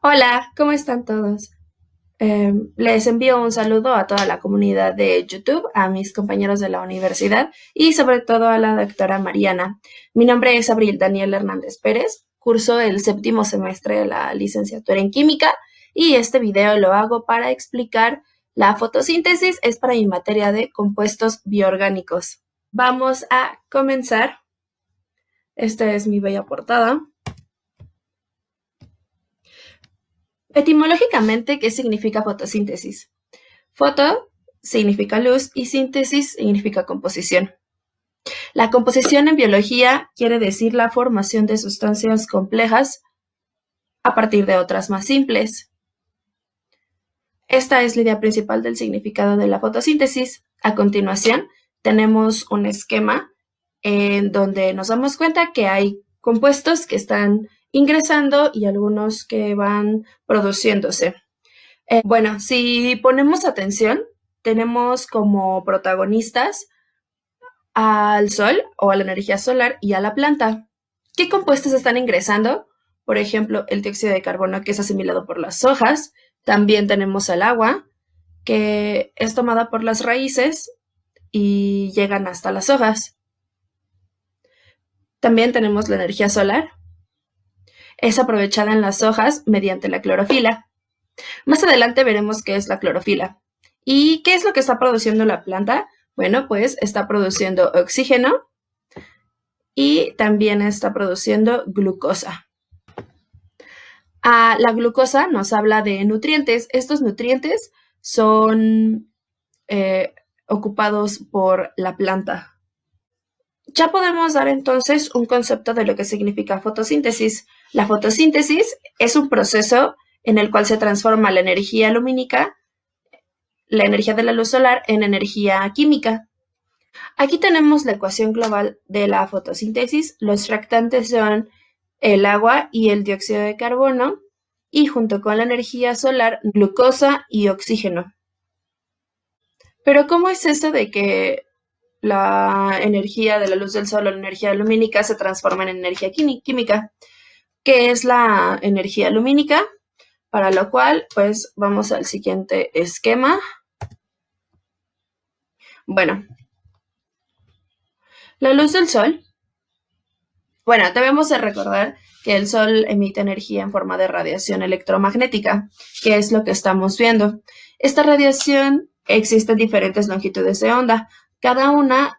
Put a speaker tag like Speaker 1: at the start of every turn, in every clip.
Speaker 1: Hola, ¿cómo están todos? Les envío un saludo a toda la comunidad de YouTube, a mis compañeros de la universidad y sobre todo a la doctora Mariana. Mi nombre es Abril Daniel Hernández Pérez, curso el séptimo semestre de la licenciatura en química y este video lo hago para explicar la fotosíntesis, es para mi materia de compuestos bioorgánicos. Vamos a comenzar. Esta es mi bella portada. Etimológicamente, ¿qué significa fotosíntesis? Foto significa luz y síntesis significa composición. La composición en biología quiere decir la formación de sustancias complejas a partir de otras más simples. Esta es la idea principal del significado de la fotosíntesis. A continuación, tenemos un esquema en donde nos damos cuenta que hay compuestos que están ingresando y algunos que van produciéndose. Bueno, si ponemos atención, tenemos como protagonistas al sol o a la energía solar y a la planta. ¿Qué compuestos están ingresando? Por ejemplo, el dióxido de carbono que es asimilado por las hojas. También tenemos el agua que es tomada por las raíces y llegan hasta las hojas. También tenemos la energía solar. Es aprovechada en las hojas mediante la clorofila. Más adelante veremos qué es la clorofila. ¿Y qué es lo que está produciendo la planta? Bueno, pues está produciendo oxígeno y también está produciendo glucosa. La glucosa nos habla de nutrientes. Estos nutrientes son ocupados por la planta. Ya podemos dar entonces un concepto de lo que significa fotosíntesis. La fotosíntesis es un proceso en el cual se transforma la energía lumínica, la energía de la luz solar, en energía química. Aquí tenemos la ecuación global de la fotosíntesis. Los reactantes son el agua y el dióxido de carbono, y junto con la energía solar, glucosa y oxígeno. Pero ¿cómo es esto de que la energía de la luz del sol o la energía lumínica se transforma en energía química? ¿Qué es la energía lumínica? Para lo cual, pues vamos al siguiente esquema. Bueno, la luz del sol. Bueno, debemos de recordar que el sol emite energía en forma de radiación electromagnética, que es lo que estamos viendo. Esta radiación existe en diferentes longitudes de onda. Cada una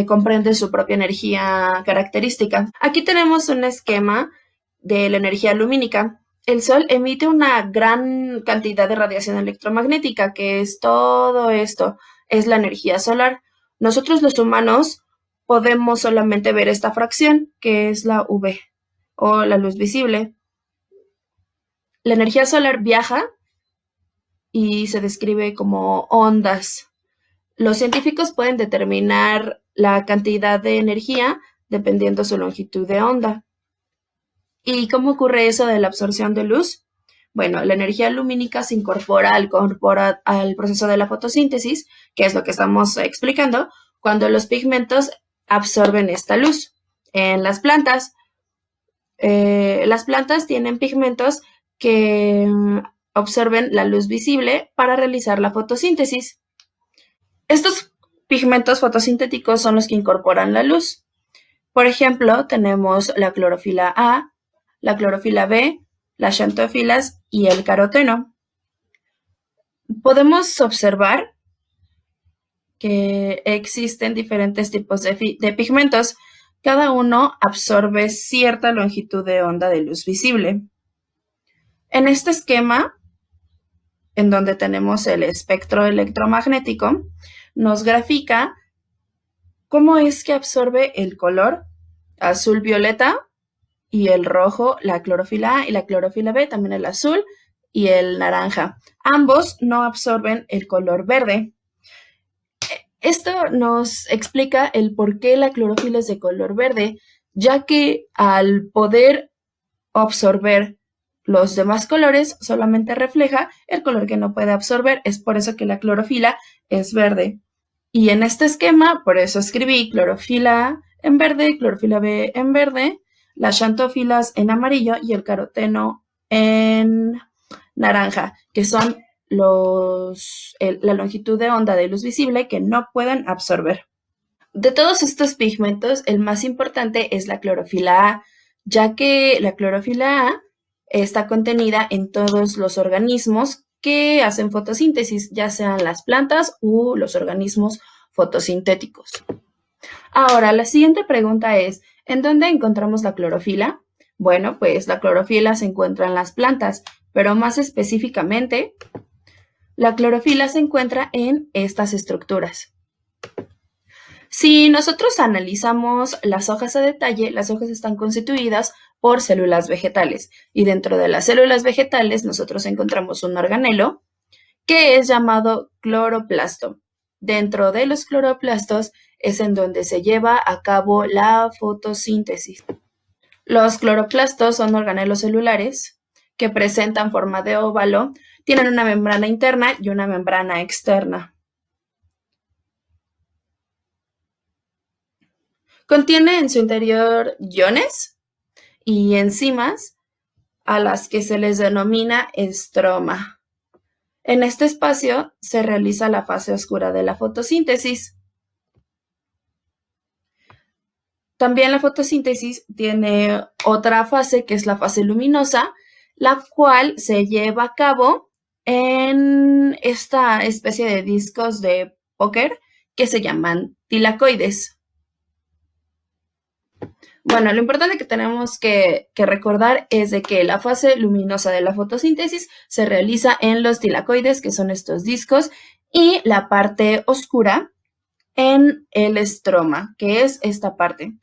Speaker 1: comprende su propia energía característica. Aquí tenemos un esquema de la energía lumínica. El sol emite una gran cantidad de radiación electromagnética, que es todo esto, es la energía solar. Nosotros los humanos podemos solamente ver esta fracción, que es la UV o la luz visible. La energía solar viaja y se describe como ondas. Los científicos pueden determinar la cantidad de energía dependiendo su longitud de onda. ¿Y cómo ocurre eso de la absorción de luz? Bueno, la energía lumínica se incorpora al proceso de la fotosíntesis, que es lo que estamos explicando, cuando los pigmentos absorben esta luz. En las plantas tienen pigmentos que absorben la luz visible para realizar la fotosíntesis. Estos pigmentos fotosintéticos son los que incorporan la luz. Por ejemplo, tenemos la clorofila A, la clorofila B, las xantofilas y el caroteno. Podemos observar que existen diferentes tipos de pigmentos. Cada uno absorbe cierta longitud de onda de luz visible. En este esquema, en donde tenemos el espectro electromagnético, nos grafica cómo es que absorbe el color azul violeta y el rojo, la clorofila A y la clorofila B, también el azul y el naranja. Ambos no absorben el color verde. Esto nos explica el por qué la clorofila es de color verde, ya que al poder absorber los demás colores solamente refleja el color que no puede absorber. Es por eso que la clorofila es verde. Y en este esquema, por eso escribí clorofila A en verde, clorofila B en verde, las xantófilas en amarillo y el caroteno en naranja, que son la longitud de onda de luz visible que no pueden absorber. De todos estos pigmentos, el más importante es la clorofila A, ya que la clorofila A está contenida en todos los organismos que hacen fotosíntesis, ya sean las plantas u los organismos fotosintéticos. Ahora, la siguiente pregunta es, ¿en dónde encontramos la clorofila? Bueno, pues la clorofila se encuentra en las plantas, pero más específicamente, la clorofila se encuentra en estas estructuras. Si nosotros analizamos las hojas a detalle, las hojas están constituidas por células vegetales y dentro de las células vegetales nosotros encontramos un organelo que es llamado cloroplasto. Dentro de los cloroplastos es en donde se lleva a cabo la fotosíntesis. Los cloroplastos son organelos celulares que presentan forma de óvalo, tienen una membrana interna y una membrana externa. Contiene en su interior iones y enzimas a las que se les denomina estroma. En este espacio se realiza la fase oscura de la fotosíntesis. También la fotosíntesis tiene otra fase que es la fase luminosa, la cual se lleva a cabo en esta especie de discos de póker que se llaman tilacoides. Bueno, lo importante que tenemos que recordar es de que la fase luminosa de la fotosíntesis se realiza en los tilacoides, que son estos discos, y la parte oscura en el estroma, que es esta parte.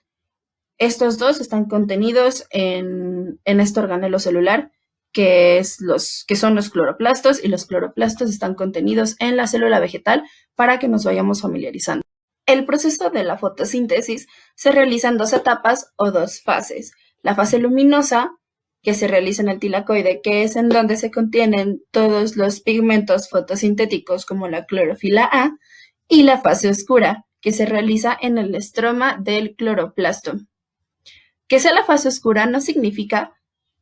Speaker 1: Estos dos están contenidos en este organelo celular, que son los cloroplastos, y los cloroplastos están contenidos en la célula vegetal para que nos vayamos familiarizando. El proceso de la fotosíntesis se realiza en dos etapas o dos fases. La fase luminosa, que se realiza en el tilacoide, que es en donde se contienen todos los pigmentos fotosintéticos como la clorofila A, y la fase oscura, que se realiza en el estroma del cloroplasto. Que sea la fase oscura no significa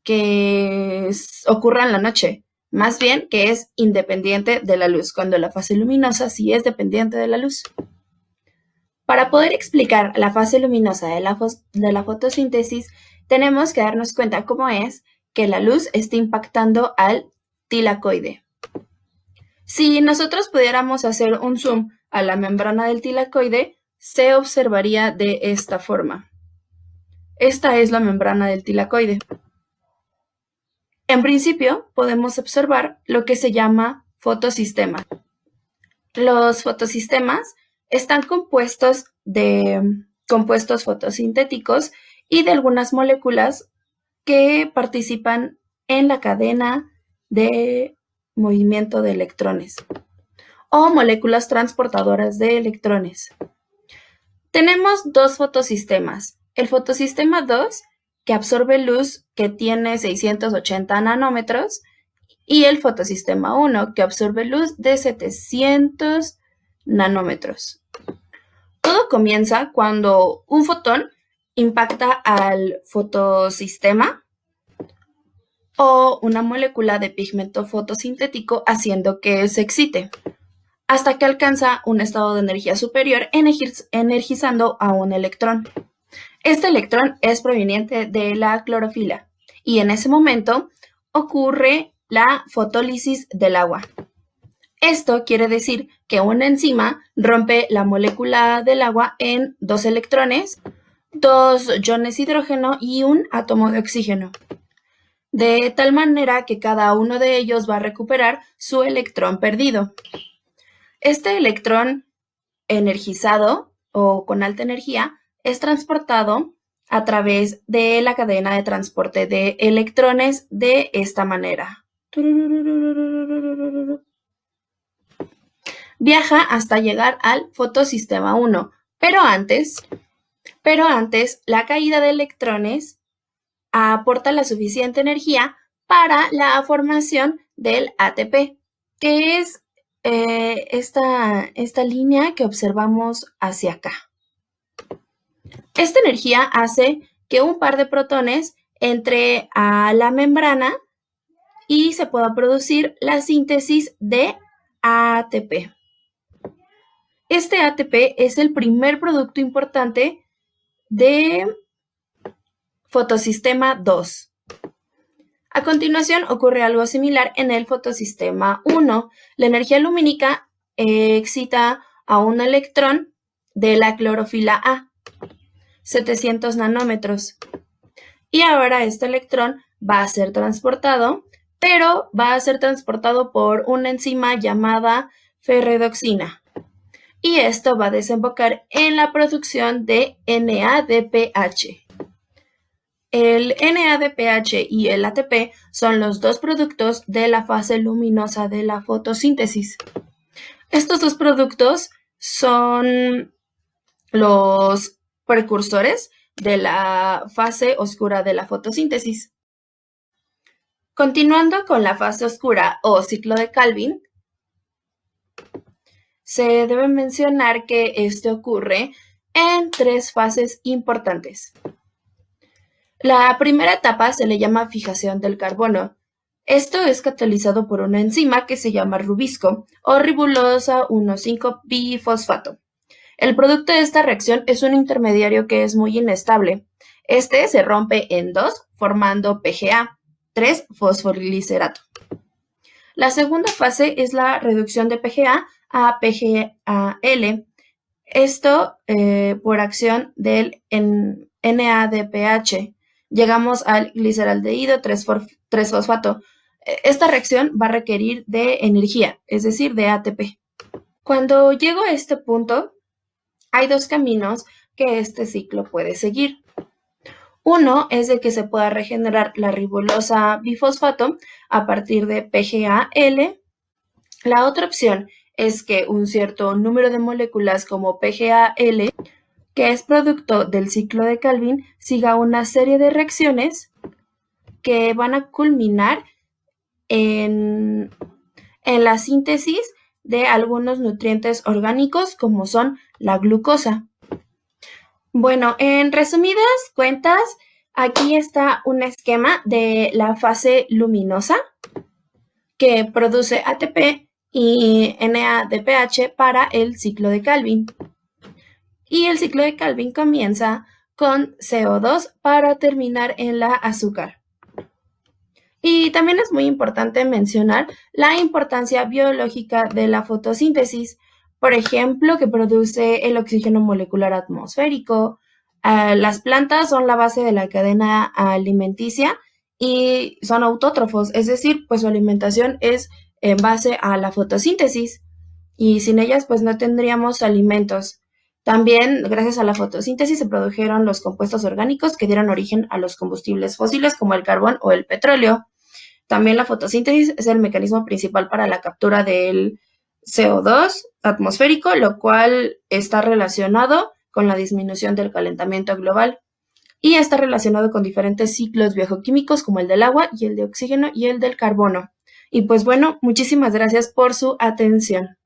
Speaker 1: que ocurra en la noche, más bien que es independiente de la luz, cuando la fase luminosa sí es dependiente de la luz. Para poder explicar la fase luminosa de la fotosíntesis, tenemos que darnos cuenta cómo es que la luz está impactando al tilacoide. Si nosotros pudiéramos hacer un zoom a la membrana del tilacoide, se observaría de esta forma. Esta es la membrana del tilacoide. En principio, podemos observar lo que se llama fotosistema. Los fotosistemas están compuestos de compuestos fotosintéticos y de algunas moléculas que participan en la cadena de movimiento de electrones o moléculas transportadoras de electrones. Tenemos dos fotosistemas. El fotosistema 2, que absorbe luz que tiene 680 nanómetros, y el fotosistema 1, que absorbe luz de 700 nanómetros. Todo comienza cuando un fotón impacta al fotosistema o una molécula de pigmento fotosintético haciendo que se excite, hasta que alcanza un estado de energía superior energizando a un electrón. Este electrón es proveniente de la clorofila y en ese momento ocurre la fotólisis del agua. Esto quiere decir que una enzima rompe la molécula del agua en dos electrones, dos iones de hidrógeno y un átomo de oxígeno, de tal manera que cada uno de ellos va a recuperar su electrón perdido. Este electrón energizado o con alta energía es transportado a través de la cadena de transporte de electrones de esta manera. Viaja hasta llegar al fotosistema 1, pero antes, la caída de electrones aporta la suficiente energía para la formación del ATP, que es esta línea que observamos hacia acá. Esta energía hace que un par de protones entre a la membrana y se pueda producir la síntesis de ATP. Este ATP es el primer producto importante de fotosistema 2. A continuación ocurre algo similar en el fotosistema 1. La energía lumínica excita a un electrón de la clorofila A, 700 nanómetros. Y ahora este electrón va a ser transportado, pero va a ser transportado por una enzima llamada ferredoxina. Y esto va a desembocar en la producción de NADPH. El NADPH y el ATP son los dos productos de la fase luminosa de la fotosíntesis. Estos dos productos son los precursores de la fase oscura de la fotosíntesis. Continuando con la fase oscura o ciclo de Calvin, se debe mencionar que este ocurre en 3 fases importantes. La primera etapa se le llama fijación del carbono. Esto es catalizado por una enzima que se llama rubisco o ribosa 1,5-bifosfato. El producto de esta reacción es un intermediario que es muy inestable. Este se rompe en 2 formando PGA, 3-fosforilicerato. La segunda fase es la reducción de PGA a PGAL. Esto por acción del NADPH. Llegamos al gliceraldehído 3-fosfato. Esta reacción va a requerir de energía, es decir, de ATP. Cuando llego a este punto, hay 2 caminos que este ciclo puede seguir. Uno es de que se pueda regenerar la ribosa bifosfato a partir de PGAL. La otra opción es que un cierto número de moléculas como PGAL, que es producto del ciclo de Calvin, siga una serie de reacciones que van a culminar en la síntesis de algunos nutrientes orgánicos como son la glucosa. Bueno, en resumidas cuentas, aquí está un esquema de la fase luminosa que produce ATP y NADPH para el ciclo de Calvin. Y el ciclo de Calvin comienza con CO2 para terminar en la azúcar. Y también es muy importante mencionar la importancia biológica de la fotosíntesis, por ejemplo, que produce el oxígeno molecular atmosférico. Las plantas son la base de la cadena alimenticia y son autótrofos, es decir, pues su alimentación es en base a la fotosíntesis y sin ellas pues no tendríamos alimentos. También, gracias a la fotosíntesis, se produjeron los compuestos orgánicos que dieron origen a los combustibles fósiles como el carbón o el petróleo. También la fotosíntesis es el mecanismo principal para la captura del CO2 atmosférico, lo cual está relacionado con la disminución del calentamiento global y está relacionado con diferentes ciclos biogeoquímicos como el del agua y el de oxígeno y el del carbono. Y pues bueno, muchísimas gracias por su atención.